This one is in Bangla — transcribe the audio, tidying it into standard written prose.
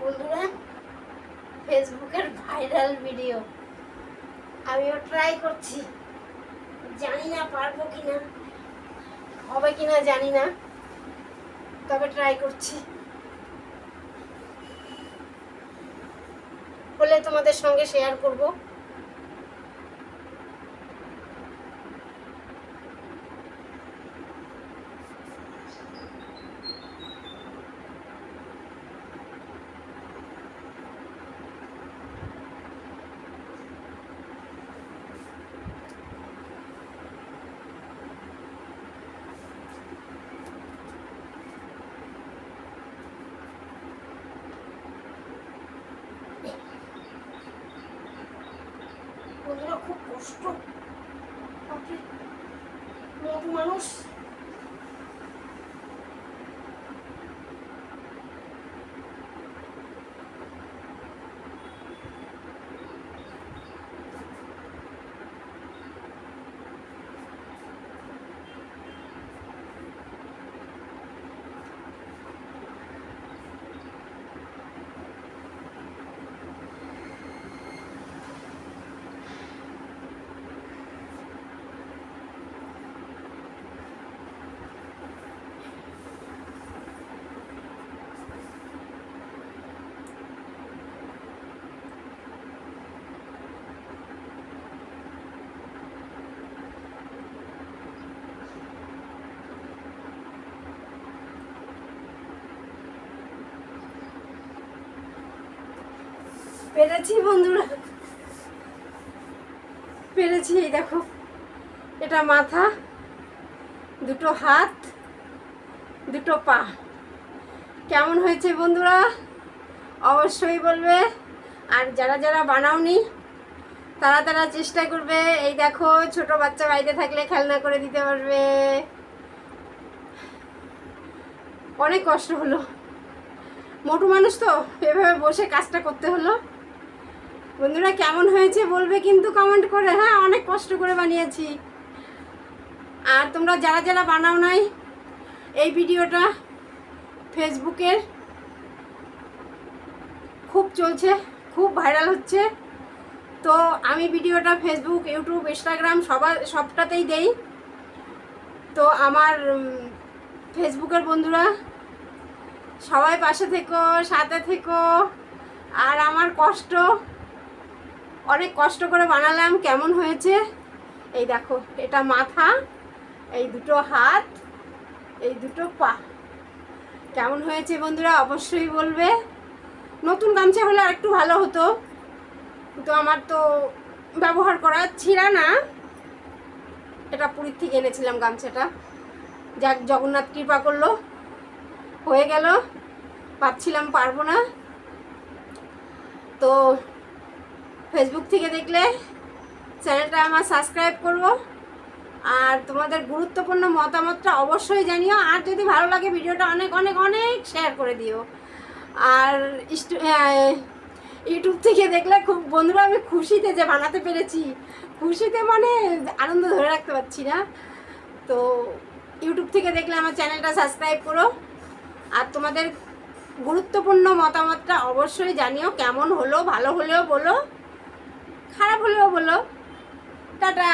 বন্ধুরা, ফেসবুকের ভাইরাল ভিডিও আমিও ট্রাই করছি। জানি না পারবো কিনা, হবে কিনা জানি না, তবে ট্রাই করছি। হলে তোমাদের সঙ্গে শেয়ার করব। বন্ধুরা, খুব কষ্ট, মোটু মানুষ। পেরেছি বন্ধুরা, পেরেছি। এই দেখো, এটা মাথা, দুটো হাত, দুটো পা। কেমন হয়েছে বন্ধুরা অবশ্যই বলবে। আর যারা যারা বানাওনি তারা তারা চেষ্টা করবে। এই দেখো, ছোট বাচ্চা বাড়িতে থাকলে খেলনা করে দিতে পারবে। অনেক কষ্ট হলো, মোটু মানুষ তো এভাবে বসে কাজটা করতে হলো। বন্ধুরা, কেমন হয়েছে বলবে কিন্তু কমেন্ট করে। হ্যাঁ, অনেক কষ্ট করে বানিয়েছি। আর তোমরা যারা যারা বানাও নাই, এই ভিডিওটা ফেসবুকের খুব চলছে, খুব ভাইরাল হচ্ছে। তো আমি ভিডিওটা ফেসবুক, ইউটিউব, ইনস্টাগ্রাম সবটাতেই দেই। তো আমার ফেসবুকের বন্ধুরা সবাই পাশে থেকো, সাথে থেকো। আর আমার কষ্ট, অনেক কষ্ট করে বানালাম। কেমন হয়েছে এই দেখো, এটা মাথা, এই দুটো হাত, এই দুটো পা। কেমন হয়েছে বন্ধুরা অবশ্যই বলবে। নতুন গামছা হলে আর একটু ভালো হতো, কিন্তু আমার তো ব্যবহার করা ছিঁড়া না। এটা পুরীর থেকে এনেছিলাম গামছাটা। যাক, জগন্নাথ কৃপা করলো, হয়ে গেল। ভাবছিলাম পারবো না। তো ফেসবুক থেকে দেখলে চ্যানেলটা আমার সাবস্ক্রাইব করবো। আর তোমাদের গুরুত্বপূর্ণ মতামতটা অবশ্যই জানিও। আর যদি ভালো লাগে ভিডিওটা অনেক অনেক অনেক শেয়ার করে দিও। আর ইউটিউব থেকে দেখলে খুব বন্ধুরা, আমি খুশিতে যে বানাতে পেরেছি, খুশিতে মানে আনন্দ ধরে রাখতে পারছি না। তো ইউটিউব থেকে দেখলে আমার চ্যানেলটা সাবস্ক্রাইব করো। আর তোমাদের গুরুত্বপূর্ণ মতামতটা অবশ্যই জানিও। কেমন হলো, ভালো হলেও বলো, খারাপ হলেও বলো। টাটা।